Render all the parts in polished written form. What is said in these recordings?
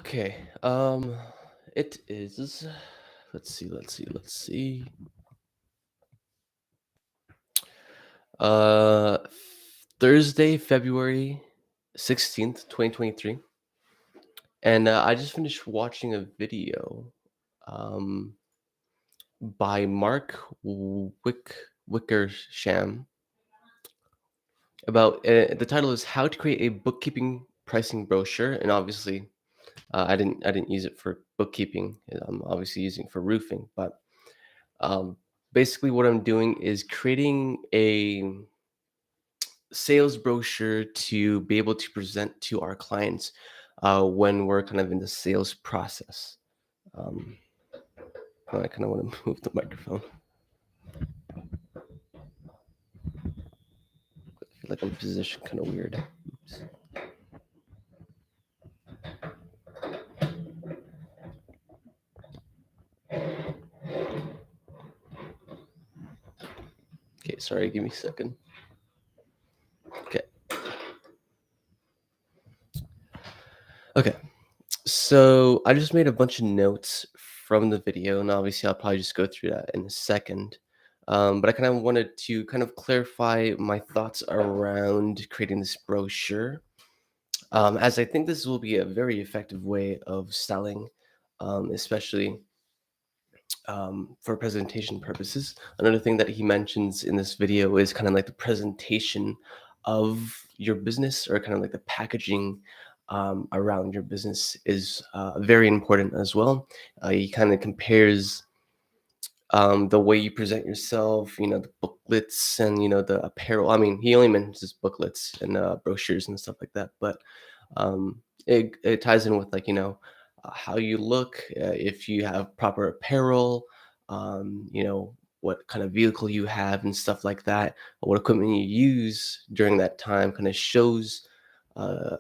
Okay. It is. Let's see. Uh, Thursday, February 16th, 2023, and I just finished watching a video, um, by Mark Wickersham about the title is "How to Create a Bookkeeping Pricing Brochure," and obviously, I didn't use it for bookkeeping. I'm obviously using it for roofing, but Um, basically, what I'm doing is creating a sales brochure to be able to present to our clients when we're kind of in the sales process. Um, I kind of want to move the microphone. I feel like I'm positioned kind of weird. Oops. Okay, sorry, give me a second. Okay, okay. So I just made a bunch of notes from the video, and obviously I'll probably just go through that in a second. But I kind of wanted to kind of clarify my thoughts around creating this brochure, as I think this will be a very effective way of selling, especially for presentation purposes. Another thing that he mentions in this video is kind of like the presentation of your business, or kind of like the packaging around your business is very important as well. He kind of compares the way you present yourself, the booklets and the apparel. I mean, he only mentions booklets and brochures and stuff like that, but it ties in with, like, how you look, if you have proper apparel, what kind of vehicle you have and stuff like that, what equipment you use during that time kind of shows uh,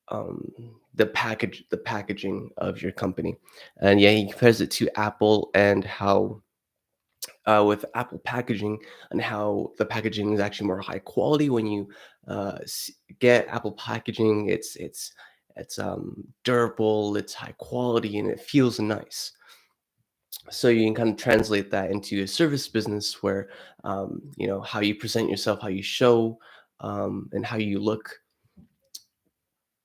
um, the packaging of your company. And yeah, he compares it to Apple, and how with Apple packaging, and how the packaging is actually more high quality when you get Apple packaging. It's durable, it's high quality, and it feels nice. So you can kind of translate that into a service business where how you present yourself, how you show, and how you look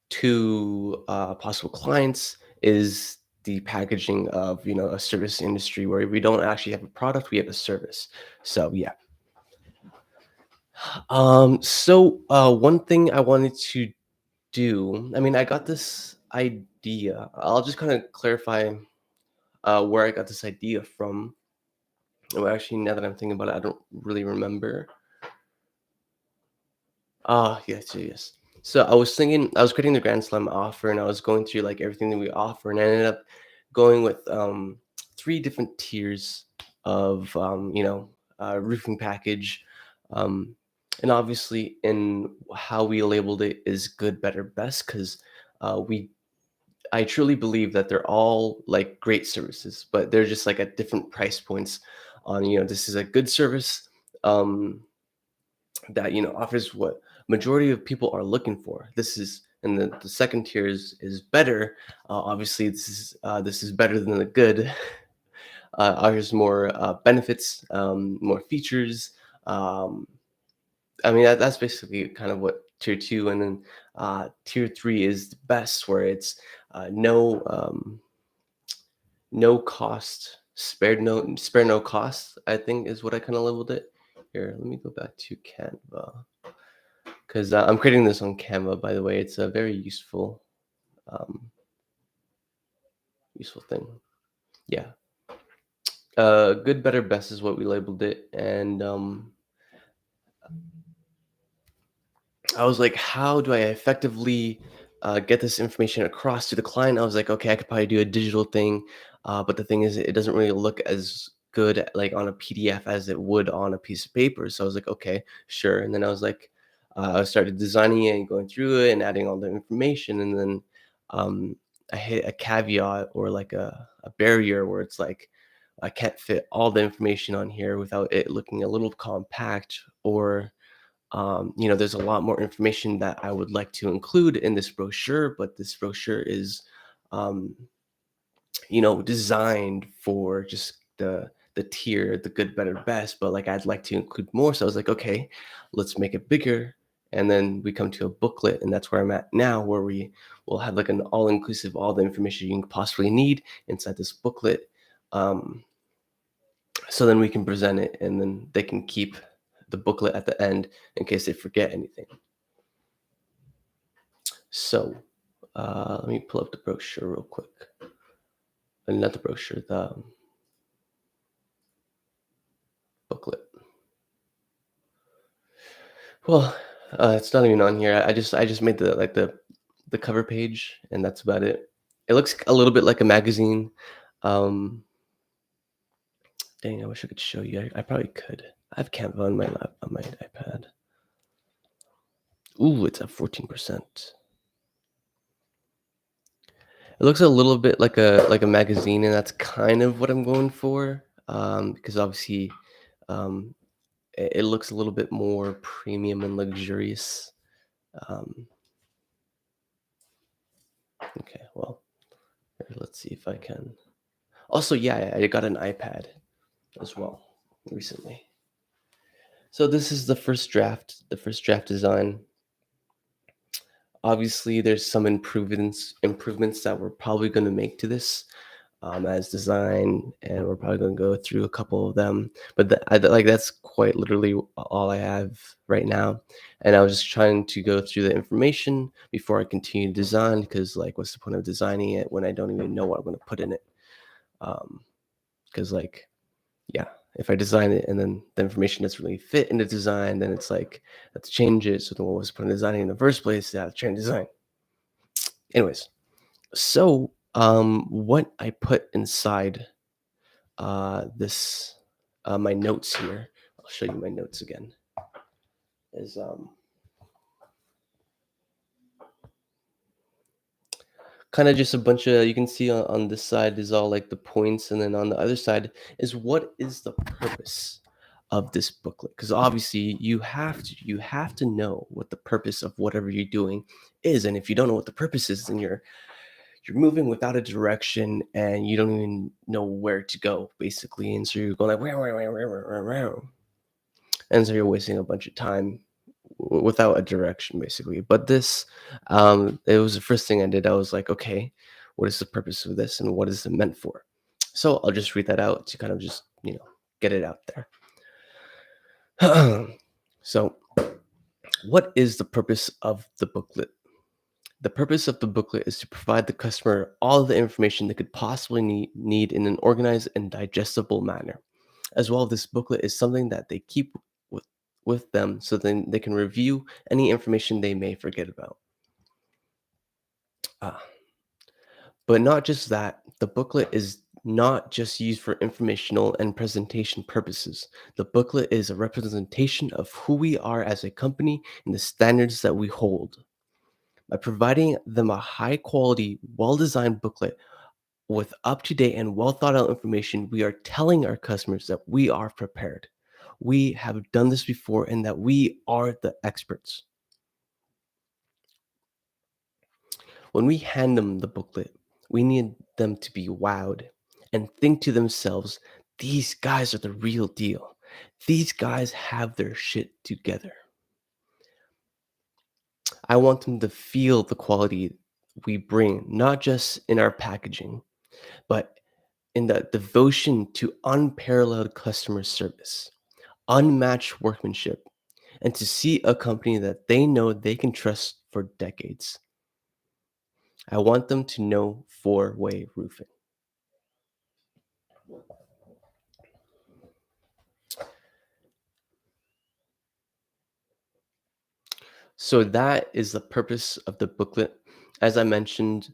to possible clients is the packaging of a service industry, where we don't actually have a product, we have a service. So yeah. One thing I wanted to do, I mean, I got this idea. I'll just kind of clarify where I got this idea from. Well, actually, now that I'm thinking about it, I don't really remember. Yes, yes, yes. So I was thinking, I was creating the Grand Slam offer, and I was going through like everything that we offer, and I ended up going with three different tiers of roofing package. Um, and obviously, in how we labeled it is good, better, best, because we I truly believe that they're all like great services, but they're just like at different price points. This is a good service. Um, that offers what majority of people are looking for. This is, and the second tier is better. Obviously, this is better than the good. Offers more benefits, more features. Um, I mean, that's basically kind of what tier two, and then tier three is the best, where it's no cost spared, no spare, no cost, I think, is what I kind of labeled it. Here, let me go back to Canva, because I'm creating this on Canva, by the way. It's a very um, useful thing. Yeah, good, better, best is what we labeled it, and I was like, how do I effectively get this information across to the client? I was like, okay, I could probably do a digital thing, but the thing is, it doesn't really look as good like on a PDF as it would on a piece of paper. So I was like, okay, sure. And then I was like, I started designing it and going through it and adding all the information, and then um, I hit a caveat, or like a barrier, where it's like I can't fit all the information on here without it looking a little compact, or there's a lot more information that I would like to include in this brochure, but this brochure is um, designed for just the tier, the good, better, best, but like I'd like to include more. So I was like, okay, let's make it bigger. And then we come to a booklet, and that's where I'm at now, where we will have like an all-inclusive, all the information you can possibly need inside this booklet. Um, so then we can present it, and then they can keep the booklet at the end in case they forget anything. So let me pull up the brochure real quick. Not the brochure, the booklet. Well, it's not even on here. I just made the cover page, and that's about it. It looks a little bit like a magazine. Um, dang, I wish I could show you. I probably could. I have Canva on my on my iPad. Ooh, it's at 14%. It looks a little bit like a magazine, and that's kind of what I'm going for. Because obviously, um, it looks a little bit more premium and luxurious. Um, okay, well, here, let's see if I can. Also, yeah, I got an iPad as well recently. So this is the first draft design. Obviously, there's some improvements that we're probably going to make to this as design, and we're probably going to go through a couple of them. But like that's quite literally all I have right now. And I was just trying to go through the information before I continue to design, because like, what's the point of designing it when I don't even know what I'm going to put in it? Because like, yeah, if I design it and then the information doesn't really fit in the design, then it's like I have to change it. So then what was the point of designing in the first place? Yeah, change design. Anyways, so what I put inside this my notes here. I'll show you my notes again. Is kind of just a bunch of, you can see on this side is all like the points, and then on the other side is what is the purpose of this booklet, because obviously you have to know what the purpose of whatever you're doing is. And if you don't know what the purpose is, then you're moving without a direction, and you don't even know where to go basically. And so you're going like "Wah, and so you're wasting a bunch of time without a direction basically. But this, it was the first thing I did. I was like, okay, what is the purpose of this, and what is it meant for? So I'll just read that out to kind of just get it out there. So what is the purpose of the booklet? The purpose of the booklet is to provide the customer all the information they could possibly need in an organized and digestible manner. As well, this booklet is something that they keep with, with them, so then they can review any information they may forget about. Ah, but not just that, the booklet is not just used for informational and presentation purposes. The booklet is a representation of who we are as a company and the standards that we hold. By providing them a high quality, well designed booklet with up to date and well thought out information, we are telling our customers that we are prepared. We have done this before, and that we are the experts. When we hand them the booklet, we need them to be wowed and think to themselves, these guys are the real deal. These guys have their shit together. I want them to feel the quality we bring, not just in our packaging, but in the devotion to unparalleled customer service, unmatched workmanship, and to see a company that they know they can trust for decades. I want them to know four-way roofing. So that is the purpose of the booklet. As I mentioned,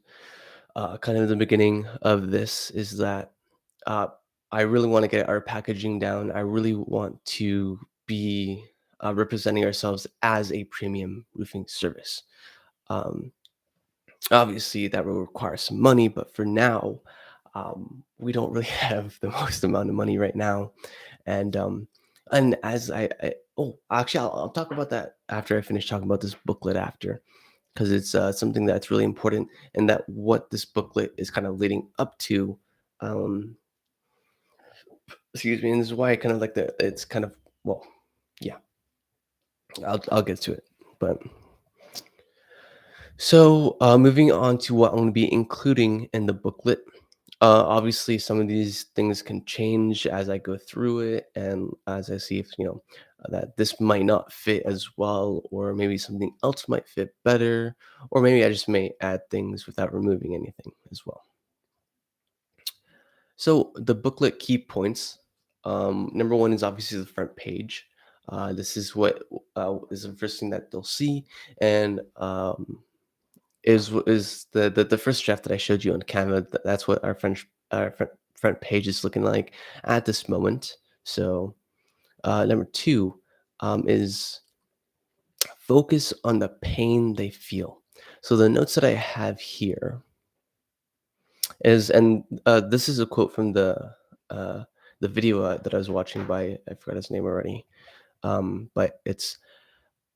kind of in the beginning of this, is that uh, I really want to get our packaging down. I really want to be representing ourselves as a premium roofing service. Um, Obviously, that will require some money, but for now, we don't really have the most amount of money right now. And as I oh, actually, I'll talk about that after I finish talking about this booklet after. because it's something that's really important, and that what this booklet is kind of leading up to. Um, Excuse me, and this is why I kind of like the. It's kind of well, yeah. I'll get to it, but so moving on to what I'm going to be including in the booklet. Obviously, some of these things can change as I go through it, and as I see if that this might not fit as well, or maybe something else might fit better, or maybe I just may add things without removing anything as well. So the booklet key points. Number one is obviously the front page. This is what is the first thing that they'll see, and is the first draft that I showed you on Canva. That's what our front page is looking like at this moment. So number two is focus on the pain they feel. So the notes that I have here is, and this is a quote from the video that I was watching by, I forgot his name already, but it's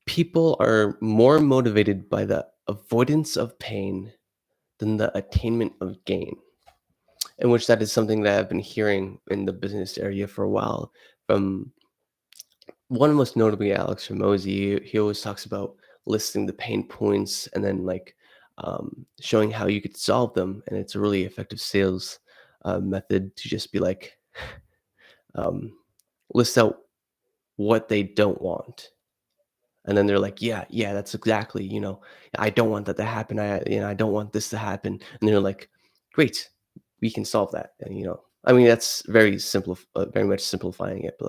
people are more motivated by the avoidance of pain than the attainment of gain. In which that is something that I've been hearing in the business area for a while from one most notably Alex Hormozy. He always talks about listing the pain points and then showing how you could solve them, and it's a really effective sales method to just be like um, list out what they don't want, and then they're like, yeah, yeah, that's exactly, I don't want that to happen. I don't want this to happen, and they're like, great, we can solve that. And I mean, that's very simple, very much simplifying it, but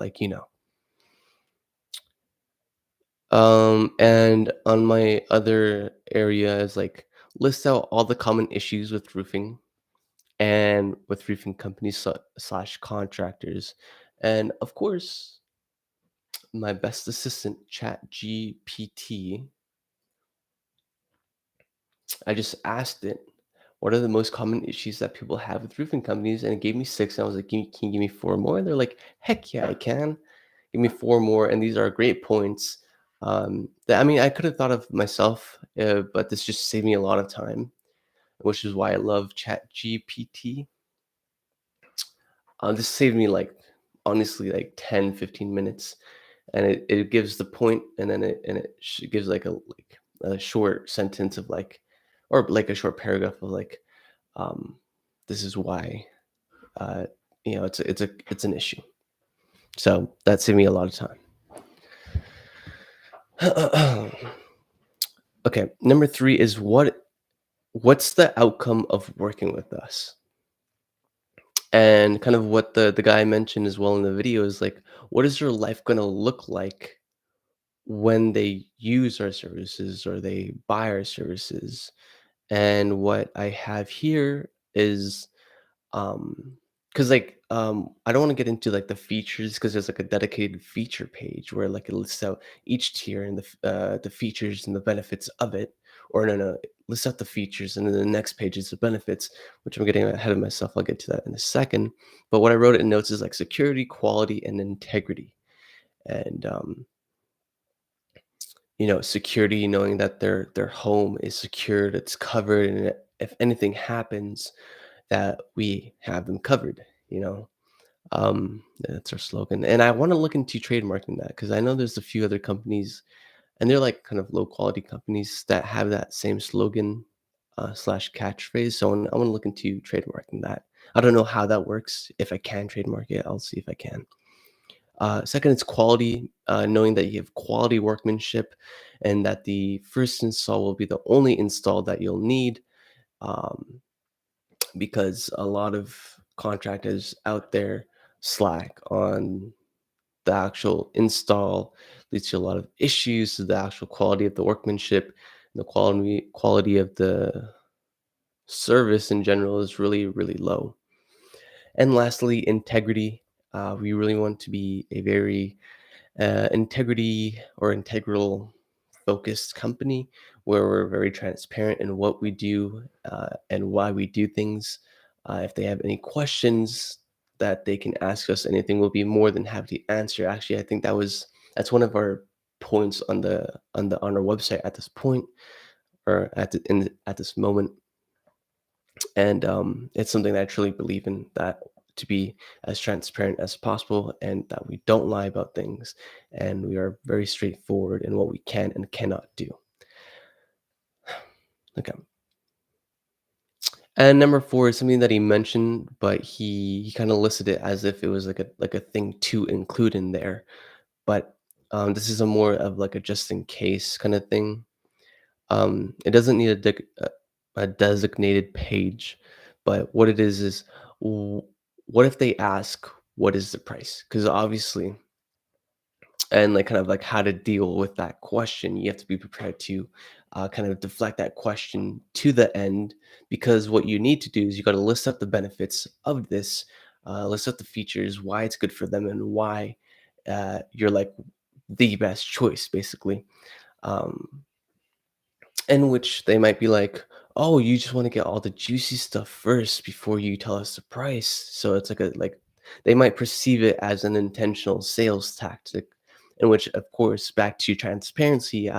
and on my other area is like list out all the common issues with roofing and with roofing companies slash contractors. And of course, my best assistant, Chat GPT, I just asked it, what are the most common issues that people have with roofing companies? And it gave me six. And I was like, can you give me four more? And they're like, heck yeah, I can. Give me four more. And these are great points. That I mean, I could have thought of myself, but this just saved me a lot of time, which is why I love Chat GPT. This saved me honestly, like 10, 15 minutes. And it gives the point, and then it gives like a short sentence of or like a short paragraph of um, this is why uh, it's an issue. So that saved me a lot of time. Okay, number three is what's the outcome of working with us? And kind of what the guy mentioned as well in the video is like, what is your life gonna look like when they use our services or they buy our services? And what I have here is because I don't want to get into like the features, because there's like a dedicated feature page where like it lists out each tier and the features and the benefits of it. Or no, it lists out the features, and then the next page is the benefits, which I'm getting ahead of myself. I'll get to that in a second. But what I wrote in notes is like security, quality, and integrity. And security, knowing that their home is secured, it's covered, and if anything happens, that we have them covered. That's our slogan, and I want to look into trademarking that, because I know there's a few other companies, and they're like kind of low quality companies that have that same slogan slash catchphrase. So I want to look into trademarking that. I don't know how that works. If I can trademark it, I'll see if I can. Second, it's quality, knowing that you have quality workmanship, and that the first install will be the only install that you'll need, um, because a lot of contractors out there slack on the actual install, leads to a lot of issues to the actual quality of the workmanship, and the quality of the service in general is really, really low. And lastly, integrity. We really want to be a very integrity or integral focused company, where we're very transparent in what we do and why we do things. If they have any questions that they can ask us, anything, we'll be more than happy to answer. Actually, I think that's one of our points on our website at this point. or at this moment. And it's something that I truly believe in, that to be as transparent as possible and that we don't lie about things and we are very straightforward in what we can and cannot do. Okay. And number four is something that he mentioned, but he kind of listed it as if it was like a thing to include in there. But this is a more of like a just in case kind of thing. It doesn't need a designated page, but what it is w- what if they ask what is the price? Because obviously, and like kind of like how to deal with that question, you have to be prepared to kind of deflect that question to the end, because what you need to do is you got to list up the benefits of this, list up the features, why it's good for them, and why you're like the best choice, basically. Um, in which they might be like, "Oh, you just wanna get all the juicy stuff first before you tell us the price." So it's like they might perceive it as an intentional sales tactic, in which, of course, back to transparency,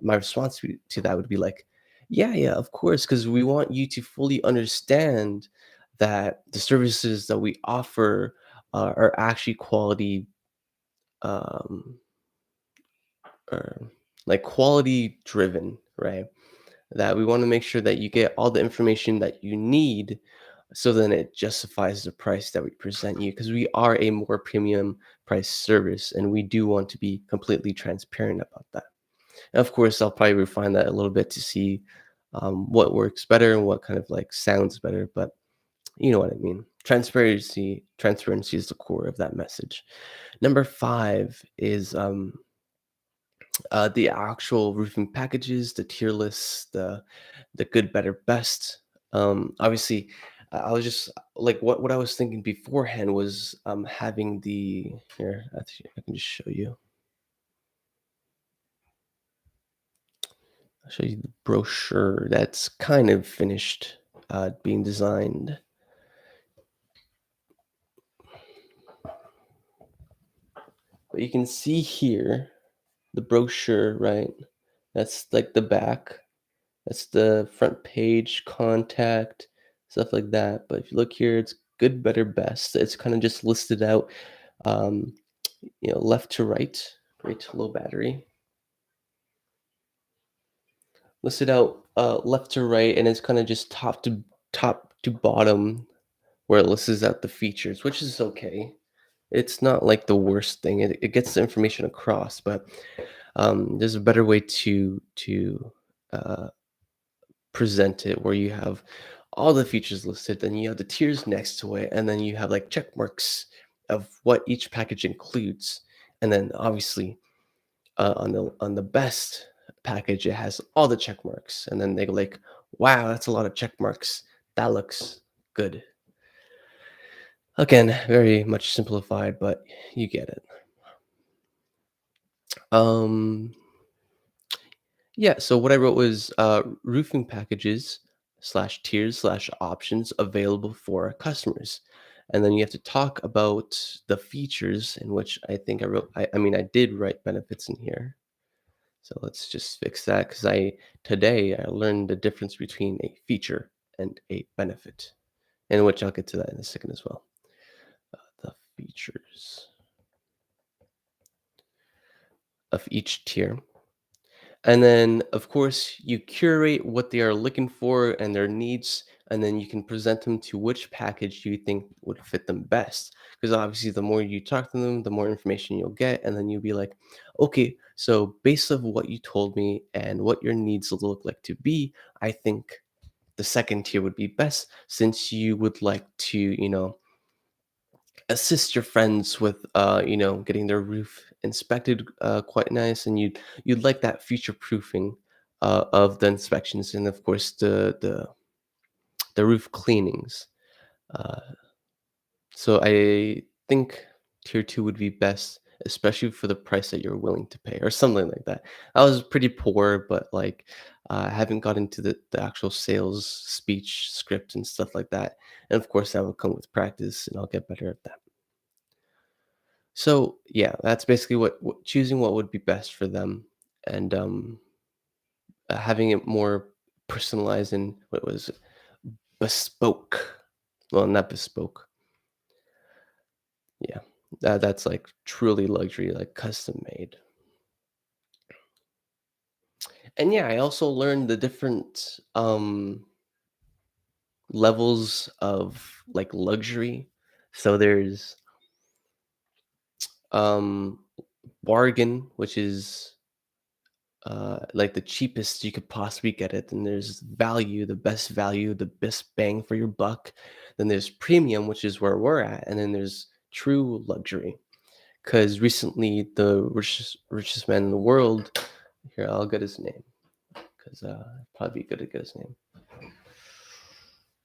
my response to that would be like, "Yeah, yeah, of course, because we want you to fully understand that the services that we offer, are actually quality, um, or like, quality driven, right? That we want to make sure that you get all the information that you need, so then it justifies the price that we present you, because we are a more premium price service and we do want to be completely transparent about that. And of course, I'll probably refine that a little bit to see what works better and what kind of like sounds better, but you know what I mean. Transparency is the core of that message. Number five is the actual roofing packages, the tier lists, the good, better, best. Obviously, I was just like what I was thinking beforehand was having the here. I can just show you. I'll show you the brochure that's kind of finished being designed. But you can see here the brochure, right? That's like the back. That's the front page, contact, stuff like that. But if you look here, it's good, better, best. It's kind of just listed out, um, left to right, right to low battery, listed out left to right, and it's kind of just top to bottom where it lists out the features, which is okay. It's not like the worst thing. It gets the information across, but there's a better way to uh, present it, where you have all the features listed, then you have the tiers next to it, and then you have like check marks of what each package includes. And then obviously on the best package, it has all the check marks. And then they go like, wow, that's a lot of check marks. That looks good. Again, very much simplified, but you get it. Um Yeah, so what I wrote was roofing packages slash tiers slash options available for customers. And then you have to talk about the features, in which I think I mean, I did write benefits in here. So let's just fix that, because today I learned the difference between a feature and a benefit, in which I'll get to that in a second as well. The features of each tier. And then, of course, you curate what they are looking for and their needs, and then you can present them to which package you think would fit them best. Because obviously, the more you talk to them, the more information you'll get, and then you'll be like, okay, so based on what you told me and what your needs look like to be, I think the second tier would be best, since you would like to, assist your friends with getting their roof inspected quite nice, and you'd like that future proofing of the inspections, and of course the roof cleanings. uh, so I think tier 2 would be best, especially for the price that you're willing to pay, or something like that. I was pretty poor, but like I haven't got into the actual sales speech script and stuff like that, and of course that will come with practice and I'll get better at that. So yeah, that's basically what choosing what would be best for them, and having it more personalized and what was it? Bespoke. Well, not bespoke. Yeah, that's like truly luxury, like custom made. And yeah, I also learned the different levels of like luxury. So there's um bargain, which is like the cheapest you could possibly get it. Then there's value, the best bang for your buck. Then there's premium, which is where we're at, and then there's true luxury. Because recently, the richest man in the world. Here, I'll get his name. Because probably be good to get his name.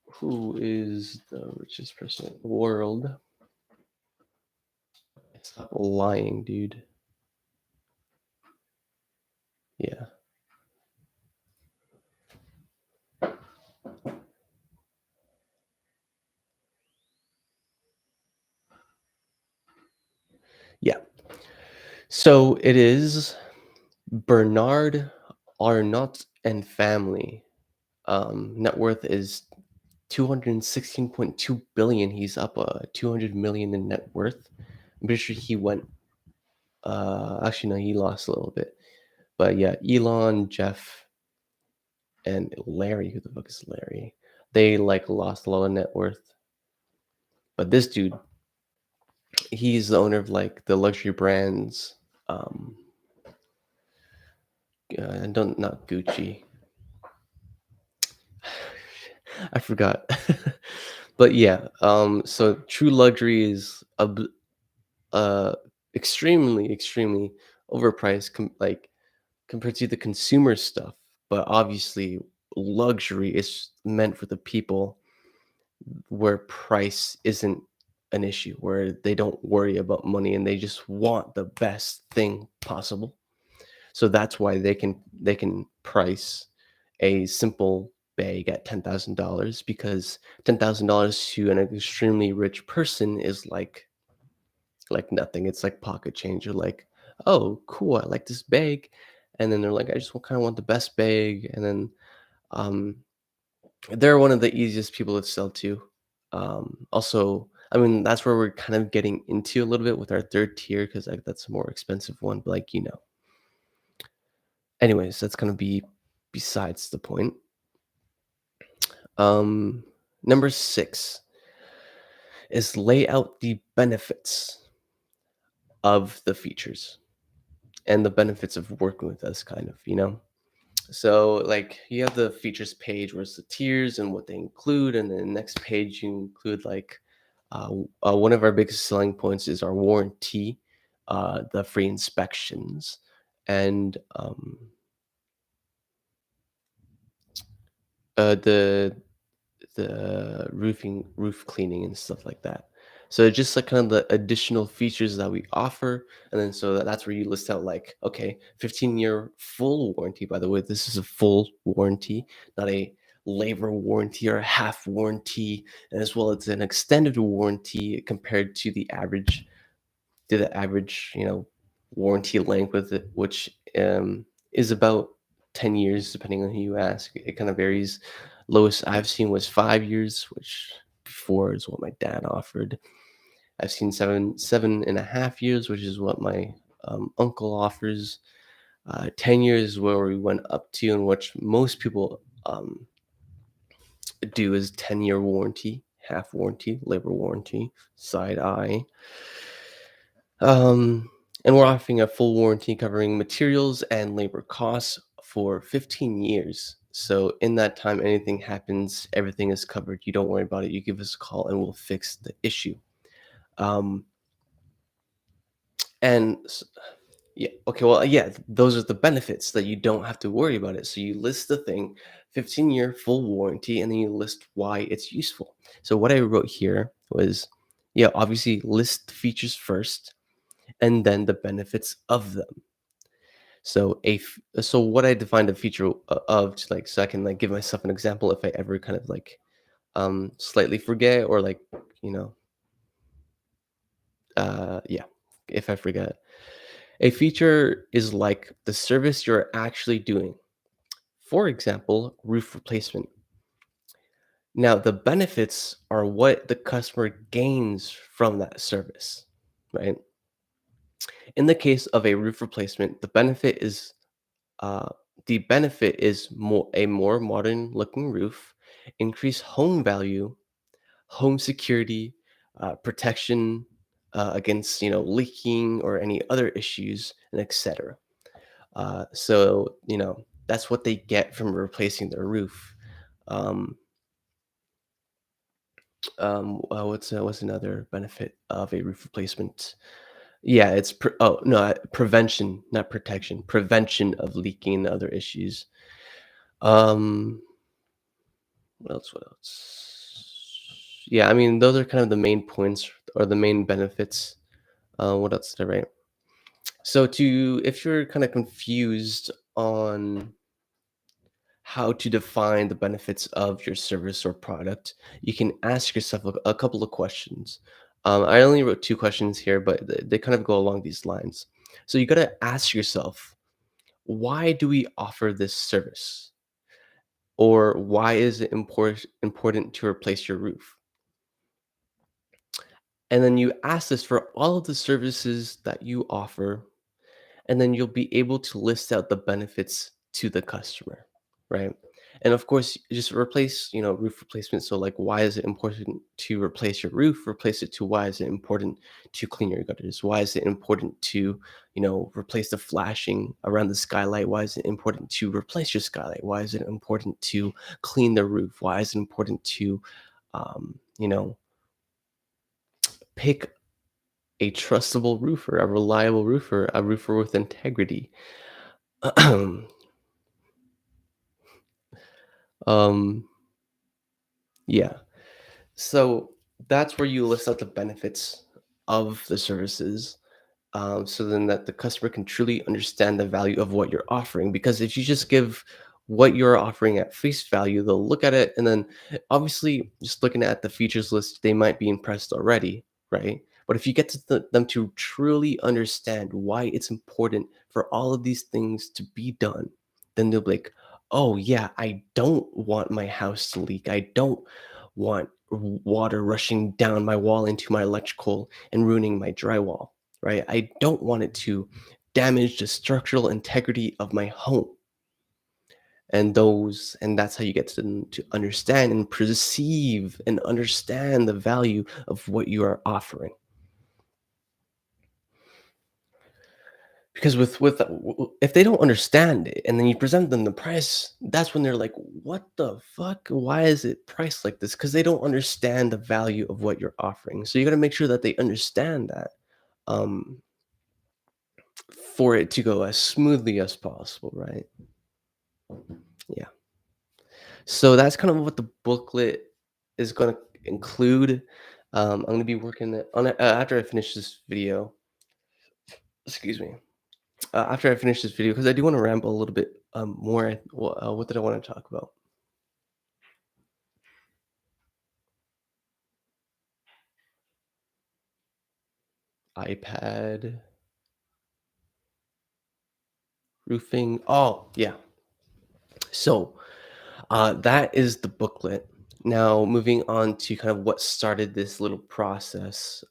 Who is the richest person in the world? Stop lying, dude. Yeah, yeah. So it is Bernard Arnault and family. Net worth is 216.2 billion. He's up 200 million in net worth. I'm pretty sure he went. Actually, no, he lost a little bit. But yeah, Elon, Jeff, and Larry. Who the fuck is Larry? They like lost a lot of net worth. But this dude, he's the owner of like the luxury brands. Um, don't not Gucci. I forgot. But yeah, so true luxury is uh extremely overpriced like compared to the consumer stuff. But obviously luxury is meant for the people where price isn't an issue, where they don't worry about money and they just want the best thing possible. So that's why they can price a simple bag at $10,000, because $10,000 to an extremely rich person is like nothing. It's like pocket change. You're like, oh, cool, I like this bag, and then they're like, I just kind of want the best bag, and then um, they're one of the easiest people to sell to. Also, I mean, that's where we're kind of getting into a little bit with our third tier because like that's a more expensive one. But like anyways, that's gonna be besides the point. Um, Number 6 is lay out the benefits of the features and the benefits of working with us, kind of. So, like, you have the features page where it's the tiers and what they include, and then the next page you include like one of our biggest selling points is our warranty, the free inspections, and the roof cleaning and stuff like that. So just like kind of the additional features that we offer, and then so that's where you list out like, okay, 15-year full warranty. By the way, this is a full warranty, not a labor warranty or a half warranty, and as well as an extended warranty compared to the average, warranty length with it, which is about 10 years, depending on who you ask. It kind of varies. Lowest I've seen was 5 years, which before is what my dad offered. I've seen 7.5 years, which is what my uncle offers. 10 years is where we went up to, and which most people do is 10-year warranty, half warranty, labor warranty, side eye. Um, and we're offering a full warranty covering materials and labor costs for 15 years. So in that time, anything happens, everything is covered. You don't worry about it. You give us a call and we'll fix the issue. Um, and yeah, okay, well, yeah, those are the benefits that you don't have to worry about it. So you list the thing, 15-year full warranty, and then you list why it's useful. So what I wrote here was, yeah, obviously list features first and then the benefits of them. So what I defined a feature of, to like, so I can like give myself an example if I ever kind of like slightly forget, or like, you know yeah, if I forget. A feature is like the service you're actually doing For example, roof replacement. Now, the benefits are what the customer gains from that service, right? In the case of a roof replacement, uh, the benefit is a more modern looking roof, increased home value, home security, protection against leaking or any other issues, and etc. So that's what they get from replacing their roof. Um, what's another benefit of a roof replacement? Yeah, it's oh no, prevention, not protection. Prevention of leaking and other issues. Um, what else? What else? Yeah, I mean, those are kind of the main points or the main benefits. What else did I write? So, if you're kind of confused on how to define the benefits of your service or product, you can ask yourself a couple of questions. I only wrote two questions here, but they kind of go along these lines. So, you got to ask yourself, why do we offer this service? Or why is it important to replace your roof? And then you ask this for all of the services that you offer, and then you'll be able to list out the benefits to the customer, right? And of course, just replace, roof replacement. So, like, why is it important to replace your roof? Replace it to why is it important to clean your gutters? Why is it important to, replace the flashing around the skylight? Why is it important to replace your skylight? Why is it important to clean the roof? Why is it important to, um, you know, pick a trustable roofer, a reliable roofer, a roofer with integrity? um, yeah. So that's where you list out the benefits of the services, so then that the customer can truly understand the value of what you're offering. Because if you just give what you're offering at face value, they'll look at it and then obviously just looking at the features list, they might be impressed already, right? But if you get to them to truly understand why it's important for all of these things to be done, then they'll be like, oh, yeah, I don't want my house to leak. I don't want water rushing down my wall into my electrical and ruining my drywall, right? I don't want it to damage the structural integrity of my home. And that's how you get to them to understand and perceive and understand the value of what you are offering. Because if they don't understand it and then you present them the price, that's when they're like, "What the fuck? Why is it priced like this?" Because they don't understand the value of what you're offering. So you got to make sure that they understand that, um, for it to go as smoothly as possible, right? Yeah. So that's kind of what the booklet is going to include. I'm going to be working on it after I finish this video. Excuse me. After I finish this video, because I do want to ramble a little bit more. What did I want to talk about? iPad, roofing. Oh, yeah. So that is the booklet. Now, moving on to kind of what started this little process,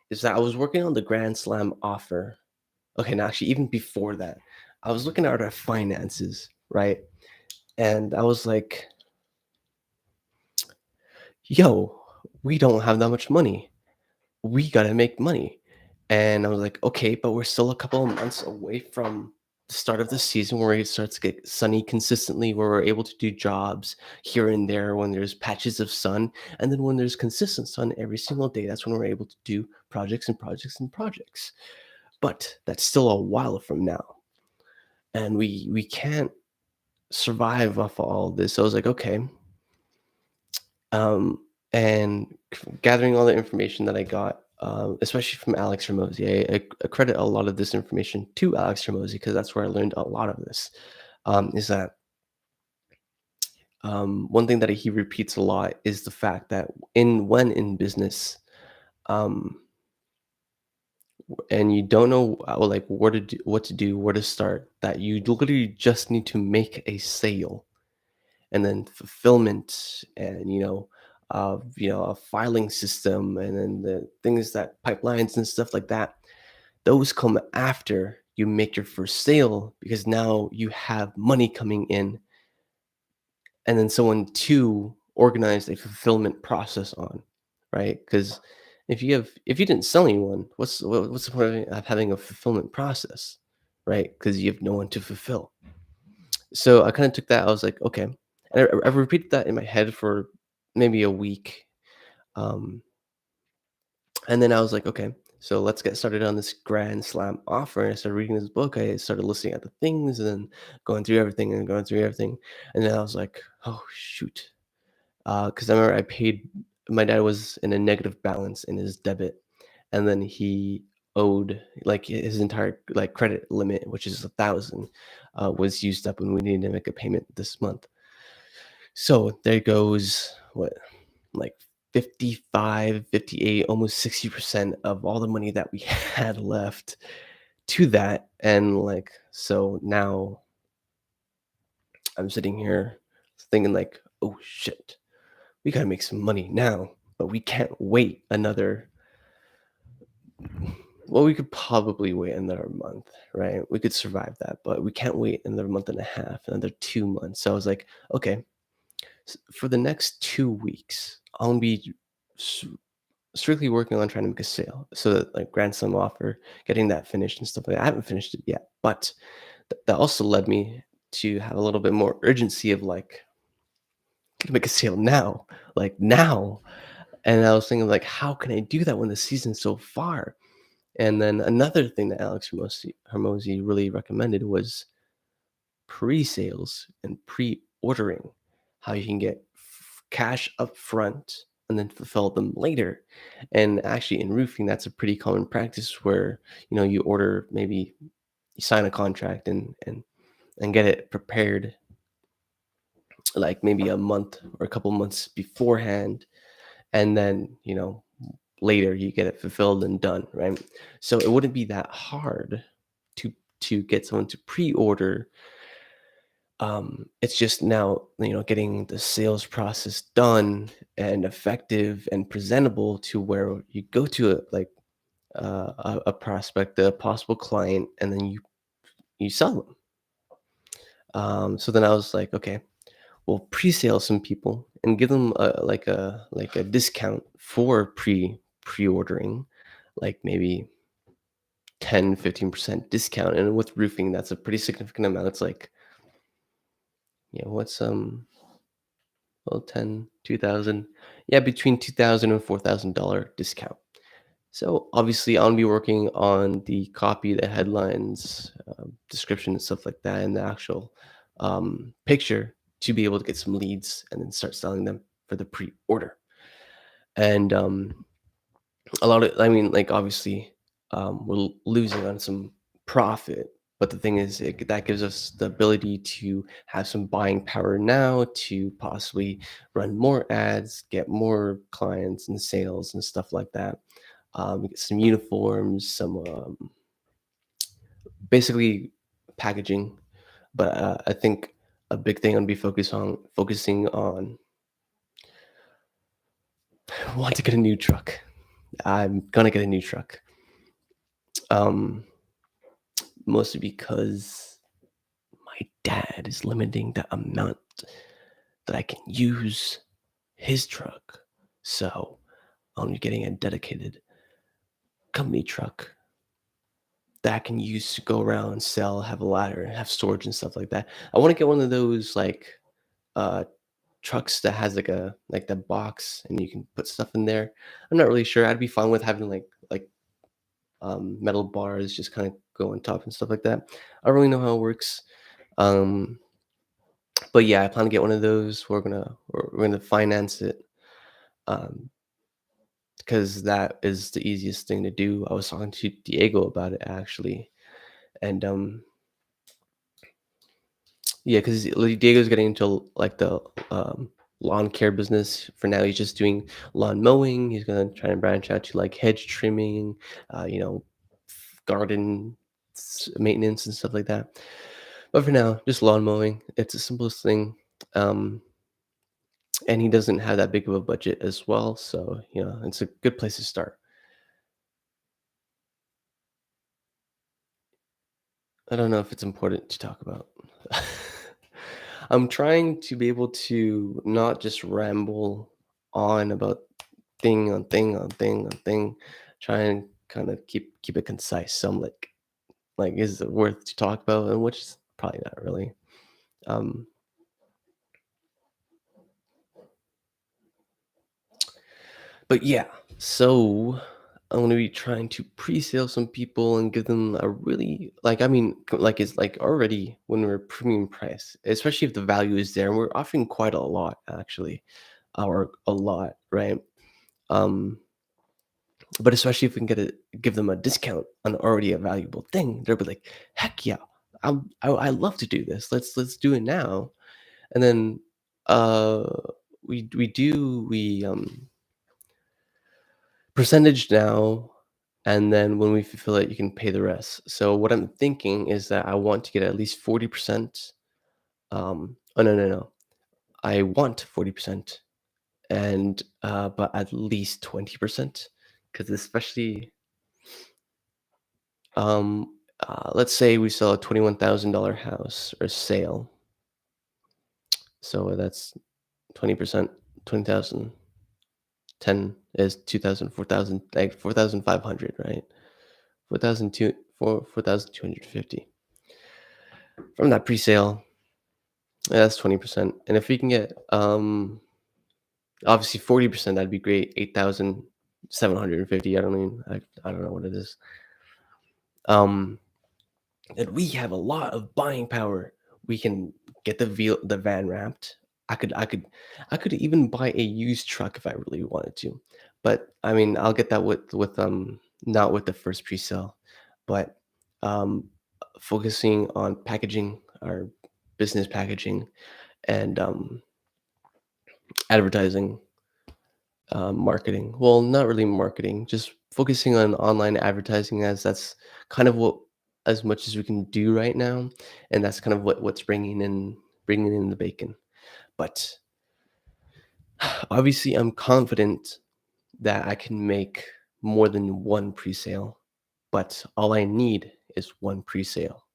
is that I was working on the Grand Slam offer. Okay, now actually, even before that, I was looking at our finances, right? And I was like, yo, we don't have that much money. We gotta make money. And I was like, okay, but we're still a couple of months away from the start of the season where it starts to get sunny consistently, where we're able to do jobs here and there when there's patches of sun. And then when there's consistent sun every single day, that's when we're able to do projects and projects and projects. But that's still a while from now. And we can't survive off of all of this. So I was like, okay. Um, and gathering all the information that I got, especially from Alex Ramosi, I credit a lot of this information to Alex Ramosi because that's where I learned a lot of this. Is that one thing that he repeats a lot is the fact that when in business, um, and you don't know, like, what to do, where to start, that you literally just need to make a sale, and then fulfillment and, a filing system, and then the things that pipelines and stuff like that, those come after you make your first sale because now you have money coming in, and then someone to organize a fulfillment process on, right? Because if you didn't sell anyone, what's the point of having a fulfillment process, right? Because you have no one to fulfill. So I kind of took that. I was like, okay, and I repeated that in my head for maybe a week, um, and then I was like, okay, so let's get started on this grand slam offer. And I started reading this book. I started listening at the things and then going through everything, and then I was like, oh shoot. Because I remember I paid my dad was in a negative balance in his debit, and then he owed, like, his entire, like, credit limit, which is 1,000, was used up, and we needed to make a payment this month. So there goes, what, like 55, 58, almost 60% of all the money that we had left to that, and, like, so now I'm sitting here thinking like, "Oh, shit. We gotta make some money now, but we can't wait another." Well, we could probably wait another month, right? We could survive that, but we can't wait another month and a half, another 2 months. So I was like, "Okay, for the next 2 weeks, I'm gonna be s strictly working on trying to make a sale." So that, like, grand sum offer, getting that finished and stuff like that. I haven't finished it yet, but that also led me to have a little bit more urgency of, like, make a sale now, like, now. And I was thinking, like, how can I do that when the season's so far? And then another thing that Alex Hormozy really recommended was pre-sales and pre-ordering, how you can get cash up front and then fulfill them later. And actually, in roofing, that's a pretty common practice where, you order, maybe you sign a contract and get it prepared, like, maybe a month or a couple months beforehand, and then, later you get it fulfilled and done, right? So it wouldn't be that hard to get someone to pre-order. It's just now, getting the sales process done and effective and presentable to where you go to a prospect, a possible client, and then you sell them. So then I was like, okay, we'll pre-sale some people and give them a discount for pre-ordering, like maybe 10-15% discount. And with roofing, that's a pretty significant amount. It's like, what's well, 10, 2,000, yeah, between 2,000 and $4,000 discount. So obviously I'll be working on the copy, the headlines, description and stuff like that, and the actual picture, to be able to get some leads and then start selling them for the pre-order. And a lot of, I mean, like, obviously, we're losing on some profit, but the thing is, that gives us the ability to have some buying power now to possibly run more ads, get more clients and sales and stuff like that. Get some uniforms, some, basically packaging. But I think a big thing I'm be focusing on want to get a new truck. I'm gonna get a new truck. Um, Mostly because my dad is limiting the amount that I can use his truck. So I'm getting a dedicated company truck that I can use to go around and sell, have a ladder, and have storage and stuff like that. I want to get one of those, like, uh trucks that has like the box and you can put stuff in there. I'm not really sure. I'd be fine with having metal bars just kind of go on top and stuff like that. I don't really know how it works. Um but yeah, I plan to get one of those. We're gonna finance it, um, because that is the easiest thing to do. I was talking to Diego about it, actually, and yeah, because Diego's getting into, like, the lawn care business. For now, he's just doing lawn mowing. He's gonna try and branch out to, like, hedge trimming, uh, you know, garden maintenance and stuff like that. But for now, just lawn mowing. It's the simplest thing. Um, and he doesn't have that big of a budget as well. So, it's a good place to start. I don't know if it's important to talk about. I'm trying to be able to not just ramble on about thing on thing on thing on thing. Try and kind of keep it concise. So I'm like, is it worth to talk about? And which is probably not really. Um, but yeah, so I'm gonna be trying to pre-sale some people and give them a really like I mean like it's like already when we're premium price, especially if the value is there, and we're offering quite a lot actually, or a lot, right? Um, but especially if we can give them a discount on already a valuable thing, they'll be like, heck yeah, I love to do this. Let's do it now. And then uh we percentage now, and then when we fulfill it, you can pay the rest. So what I'm thinking is that I want to get at least 40%. Oh no, no, no. I want 40% and but at least 20%. Because especially let's say we sell a $21,000 house or sale. So that's 20%, 20,000, 10 is 2,000, 4,000, like 4,500, right? 4,002 4,250 from that pre-sale. Yeah, that's 20%. And if we can get obviously 40%, that'd be great. 8,750. I don't know what it is. Um and we have a lot of buying power. We can get the van wrapped. I could even buy a used truck if I really wanted to. But I mean, I'll get that with not with the first pre-sale, but um focusing on packaging our business packaging and advertising, marketing. Well, not really marketing, just focusing on online advertising as that's kind of what as much as we can do right now, and that's kind of what's bringing in the bacon. But obviously, I'm confident that I can make more than one pre-sale, but all I need is one pre-sale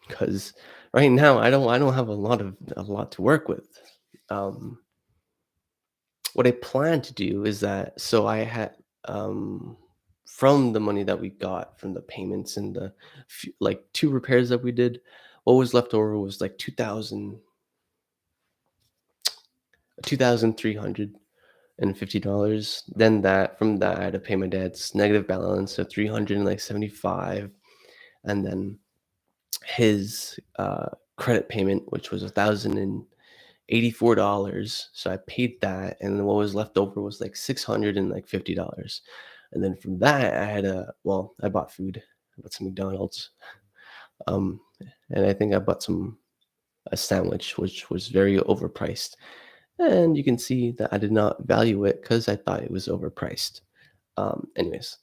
because right now I don't have a lot to work with. Um, What I plan to do is that so I had from the money that we got from the payments and the like 2 repairs that we did, what was left over was like 2,350 dollars. Then that from that I had to pay my dad's negative balance of 375, and then his credit payment, which was $1,084. So I paid that, and then what was left over was like $650. And then from that, I bought food. I bought some McDonald's, um, and I think I bought a sandwich, which was very overpriced. And you can see that I did not value it because I thought it was overpriced. Anyways,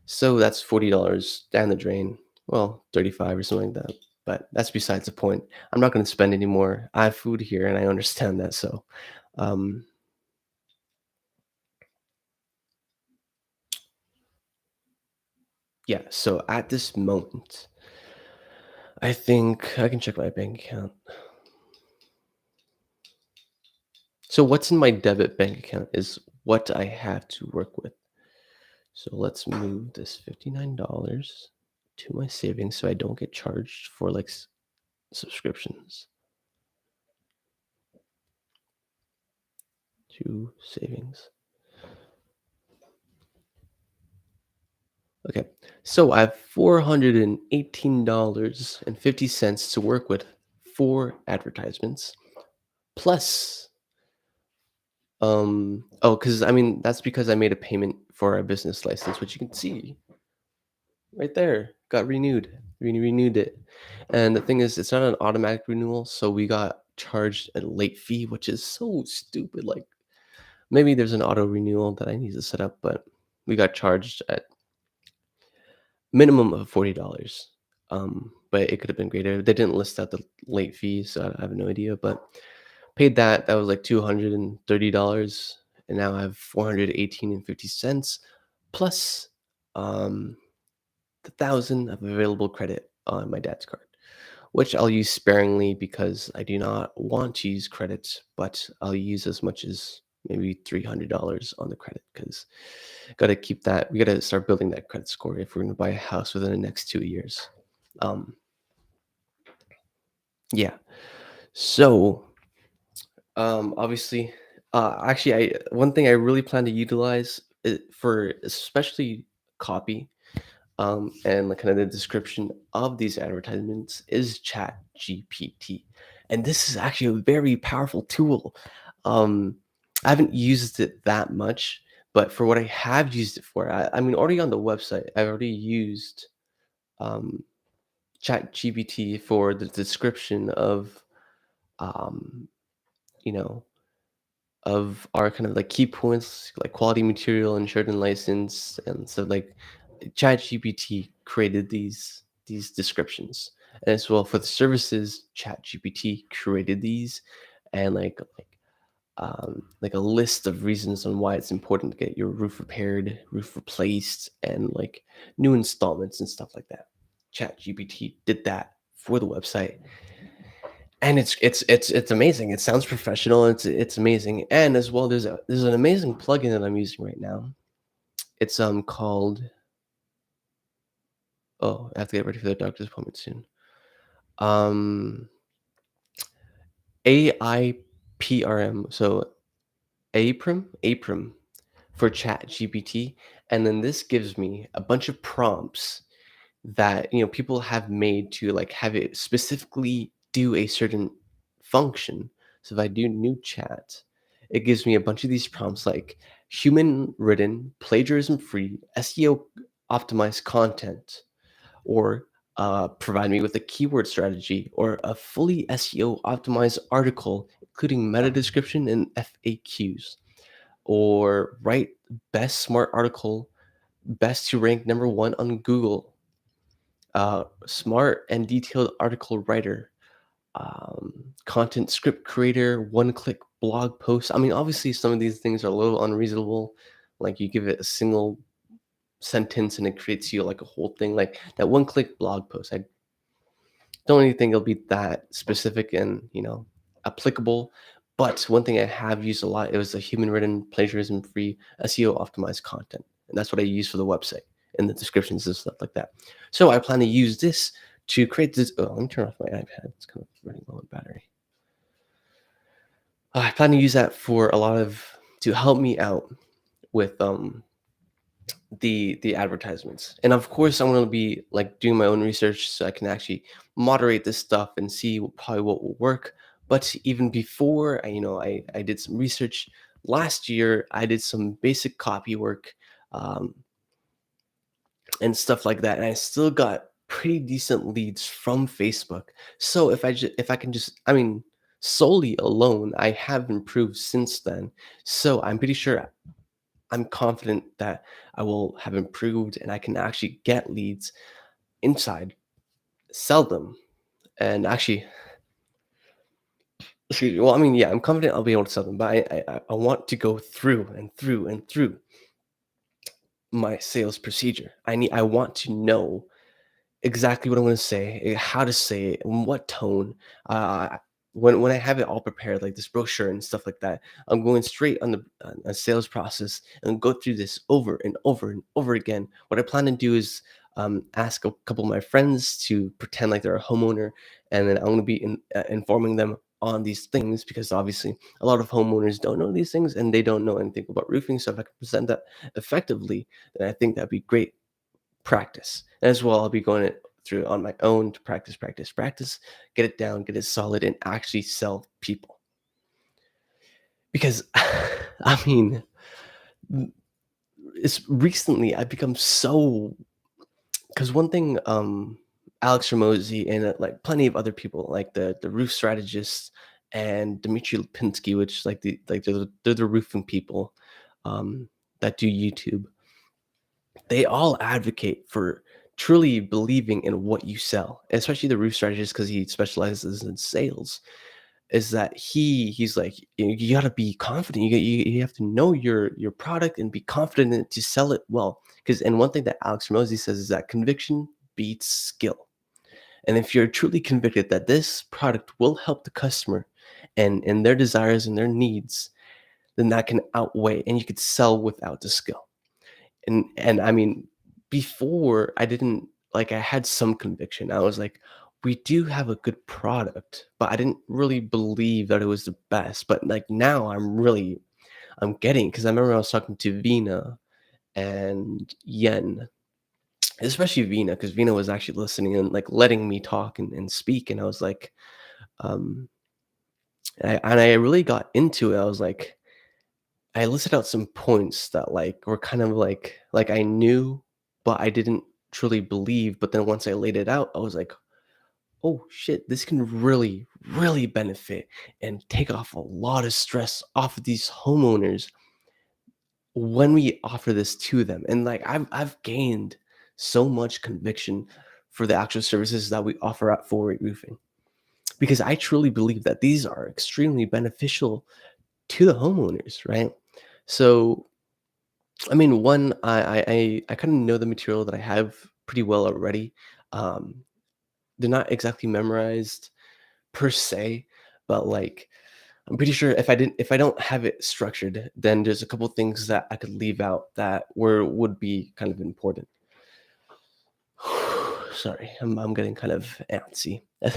so that's $40 down the drain. Well, 35 or something like that. But that's besides the point. I'm not going to spend any more. I have food here and I understand that. So, um, yeah. So at this moment, I think I can check my bank account. So, what's in my debit bank account is what I have to work with. So, let's move this $59 to my savings so I don't get charged for like subscriptions to savings. Okay, so I have $418.50 to work with for advertisements. Plus, because I mean that's because I made a payment for a business license, which you can see right there. Got renewed. Renewed it, and the thing is, it's not an automatic renewal, so we got charged a late fee, which is so stupid. Like maybe there's an auto renewal that I need to set up, but we got charged at minimum of $40. But it could have been greater. They didn't list out the late fees, so I have no idea. But paid that. That was like $230, and now I have 418.50 plus um, the thousand of available credit on my dad's card, which I'll use sparingly because I do not want to use credit, but I'll use as much as maybe $300 on the credit because got to keep that. We got to start building that credit score if we're going to buy a house within the next 2 years. Um, yeah. So obviously, actually, I one thing I really plan to utilize for especially copy and like kind of the description of these advertisements is Chat GPT, and this is actually a very powerful tool. Um, I haven't used it that much, but for what I have used it for, I mean, already on the website, I already used um, Chat GPT for the description of um, you know of our kind of like key points, like quality material, insured and licensed, and so like ChatGPT created these descriptions, and as well for the services, ChatGPT created these, and like a list of reasons on why it's important to get your roof repaired, roof replaced, and like new installments and stuff like that. ChatGPT did that for the website, and it's amazing. It sounds professional. It's amazing. And as well, there's an amazing plugin that I'm using right now. It's called oh, I have to get ready for the doctor's appointment soon. Um AIPRM. So APRM for Chat GPT. And then this gives me a bunch of prompts that people have made to like have it specifically do a certain function. So if I do new chat, it gives me a bunch of these prompts like human written, plagiarism free, SEO optimized content, or provide me with a keyword strategy or a fully SEO optimized article including meta description and FAQs, or write best smart article, best to rank number one on Google, smart and detailed article writer, content script creator, one click blog post. I mean, obviously, some of these things are a little unreasonable. Like you give it a single sentence and it creates you like a whole thing, like that one click blog post. I don't really think it'll be that specific and applicable. But one thing I have used a lot, it was a human written, plagiarism free, SEO optimized content. And that's what I use for the website and the descriptions and stuff like that. So I plan to use this to create this. Oh, let me turn off my iPad. It's kind of running low on battery. I plan to use that for a lot of to help me out with the advertisements. And of course I'm going to be like doing my own research so I can actually moderate this stuff and see probably what will work. But even before I did some research last year. I did some basic copy work, um, and stuff like that, and I still got pretty decent leads from Facebook. So if I can just, I mean, solely alone I have improved since then. So I'm pretty sure, I'm confident that I will have improved and I can actually get leads inside, sell them, and actually, excuse me, well, I mean, yeah, I'm confident I'll be able to sell them, but I want to go through and through and through my sales procedure. I want to know exactly what I want to say, how to say it, in what tone. Uh, when I have it all prepared, like this brochure and stuff like that, I'm going straight on the a sales process and go through this over and over and over again. What I plan to do is ask a couple of my friends to pretend like they're a homeowner, and then I'm going to be informing them on these things because obviously a lot of homeowners don't know these things and they don't know anything about roofing. So if I can present that effectively, then I think that'd be great practice. As well, I'll be going it through on my own to practice, practice, practice, get it down, get it solid, and actually sell people. Because I mean, it's recently I've become so, because one thing Alex Ramosi and like plenty of other people like the roof strategists and Dmitry Lipinski, which like they're the roofing people that do YouTube. They all advocate for truly believing in what you sell, especially the roof strategist because he specializes in sales. Is that he's like, you gotta be confident. You have to know your product and be confident in it to sell it well. Because and one thing that Alex Ramosi says is that conviction beats skill. And if you're truly convicted that this product will help the customer and their desires and their needs, then that can outweigh and you could sell without the skill. And I mean, before I didn't like I had some conviction. I was like, we do have a good product, but I didn't really believe that it was the best. But like now I'm getting because I remember I was talking to Vina and Yen, especially Vina, because Vina was actually listening and like letting me talk and speak. And I was like, um I really got into it. I was like, I listed out some points that, like, were kind of like I knew, but I didn't truly believe, but then once I laid it out, I was like, "Oh, shit, this can really, really benefit and take off a lot of stress off of these homeowners when we offer this to them." And, like, I've gained so much conviction for the actual services that we offer at Full Rate Roofing because I truly believe that these are extremely beneficial to the homeowners, right? So I mean, one, I kind of know the material that I have pretty well already. Um, they're not exactly memorized per se, but like I'm pretty sure if I don't have it structured, then there's a couple things that I could leave out that were would be kind of important. Sorry, I'm getting kind of antsy. I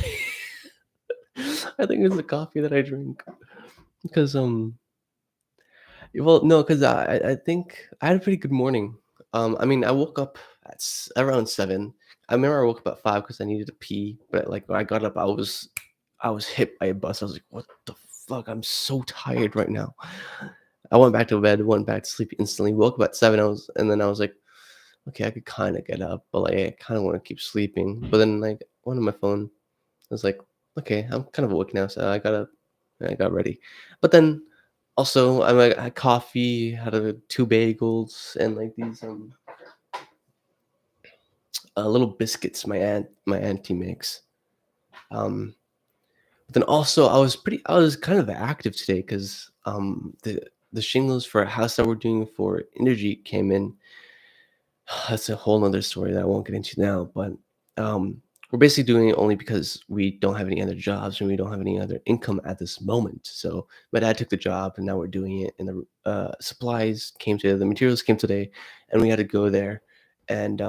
think it's the coffee that I drink because well, no, because I think I had a pretty good morning. I mean, I woke up at around 7. I remember I woke up at 5 because I needed to pee, but like when I got up, I was hit by a bus. I was like, "What the fuck? I'm so tired right now." I went back to bed, went back to sleep instantly. Woke up at 7. And then I was like, "Okay, I could kind of get up, but like I kind of want to keep sleeping." But then like one on my phone, I was like, "Okay, I'm kind of awake now," so I got up and I got ready. But then also I had coffee, had 2 bagels, and like these little biscuits my auntie makes. Um, but then also I was kind of active today because the shingles for a house that we're doing for energy came in. That's a whole nother story that I won't get into now, but we're basically doing it only because we don't have any other jobs and we don't have any other income at this moment. So my dad took the job and now we're doing it. And the the materials came today, and we had to go there and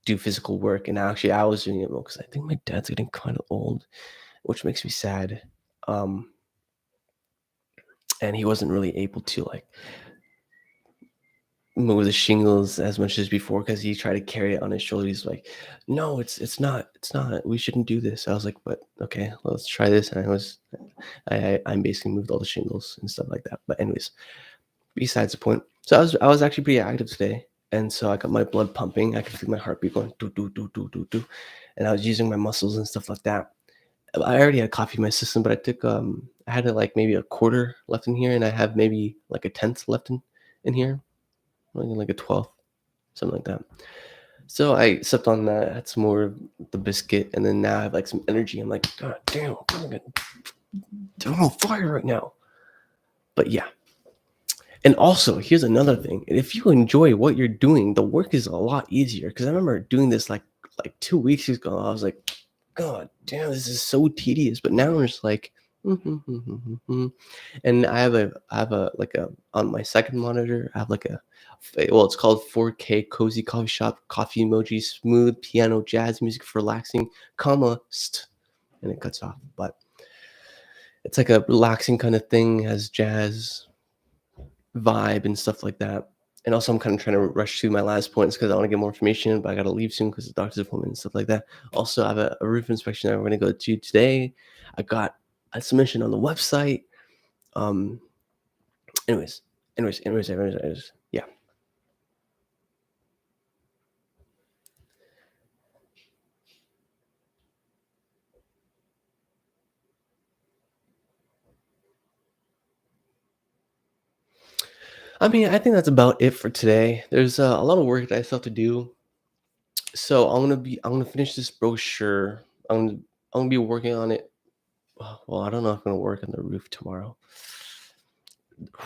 do physical work. And actually, I was doing it more because I think my dad's getting kind of old, which makes me sad. Um, and he wasn't really able to like move the shingles as much as before because he tried to carry it on his shoulder. He's like, "No, it's not. We shouldn't do this." I was like, "But okay, let's try this." And I basically moved all the shingles and stuff like that. But anyways, besides the point. So I was actually pretty active today, and so I got my blood pumping. I could feel my heartbeat going do do do do do do, and I was using my muscles and stuff like that. I already had coffee in my system, but I had like maybe a quarter left in here, and I have maybe like a tenth left in here, like a 12th, something like that. So I sipped on that, had some more of the biscuit, and then now I have like some energy. I'm like, God damn, I'm on fire right now. But yeah. And also, here's another thing. If you enjoy what you're doing, the work is a lot easier. Cause I remember doing this like 2 weeks ago. I was like, God damn, this is so tedious. But now I'm just like, and I have a like a on my second monitor, I have like well, it's called 4K Cozy Coffee Shop, coffee emoji, smooth piano, jazz music for relaxing, comma, and it cuts off. But it's like a relaxing kind of thing, has jazz vibe and stuff like that. And also, I'm kind of trying to rush through my last points because I want to get more information, but I got to leave soon because the doctor's appointment and stuff like that. Also, I have a roof inspection that we're going to go to today. I got a submission on the website. Um, anyways, anyways. Yeah. I mean, I think that's about it for today. There's a lot of work that I still have to do. So I'm gonna finish this brochure. I'm gonna be working on it. Well, I don't know if I'm gonna work on the roof tomorrow.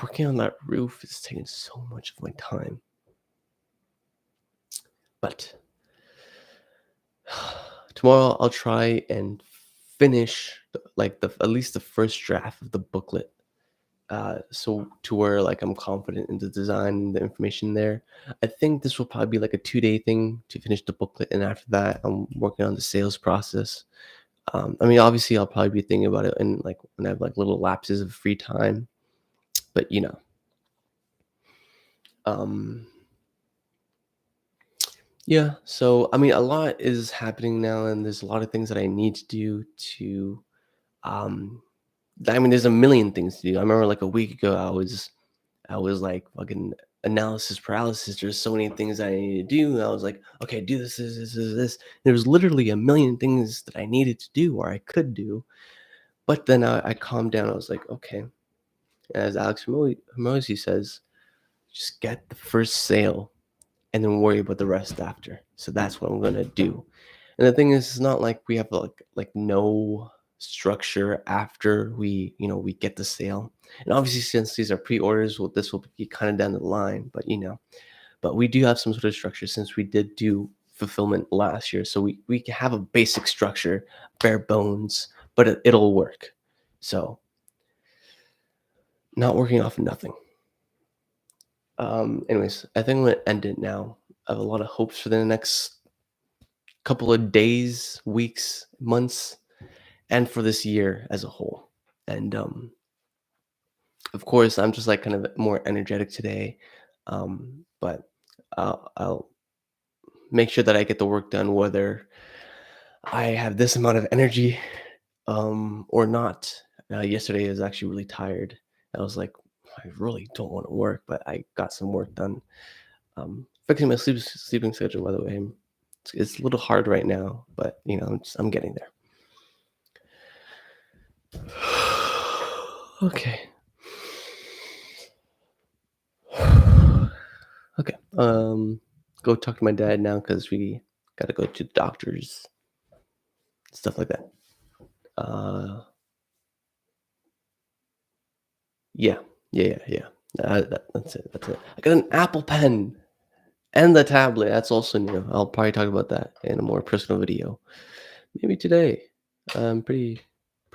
Working on that roof is taking so much of my time. But tomorrow I'll try and finish at least the first draft of the booklet. So to where like I'm confident in the design and the information there. I think this will probably be like a 2-day thing to finish the booklet, and after that, I'm working on the sales process. I mean, obviously, I'll probably be thinking about it and like when I have like little lapses of free time, but um, yeah. So I mean, a lot is happening now, and there's a lot of things that I need to do to um I mean, there's a million things to do. I remember like a week ago, I was like fucking analysis paralysis. There's so many things that I needed to do. And I was like, okay, do this. There was literally a million things that I needed to do or I could do. But then I calmed down. I was like, okay, as Hormozy says, just get the first sale and then worry about the rest after. So that's what I'm gonna do. And the thing is, it's not like we have like no structure after we get the sale. And obviously, since these are pre-orders, well, this will be kind of down the line. But we do have some sort of structure since we did do fulfillment last year, so we can have a basic structure, bare bones, but it'll work. So not working off of nothing. Anyways, I think I'm gonna end it now. I have a lot of hopes for the next couple of days, weeks, months, and for this year as a whole. And of course, I'm just like kind of more energetic today. But I'll make sure that I get the work done, whether I have this amount of energy or not. Yesterday I was actually really tired. I was like, I really don't want to work, but I got some work done. Fixing my sleeping schedule, by the way. It's a little hard right now, but I'm getting there. Okay. Okay. Go talk to my dad now because we gotta go to the doctors, stuff like that. Uh, yeah, yeah. That's it. That's it. I got an Apple Pen and the tablet. That's also new. I'll probably talk about that in a more personal video, maybe today. I'm pretty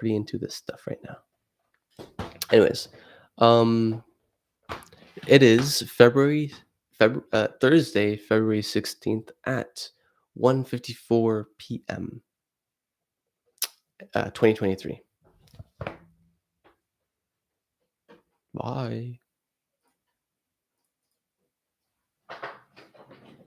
into this stuff right now. Anyways, um, it is Thursday, February 16th at 1:54 p.m. 2023. Bye.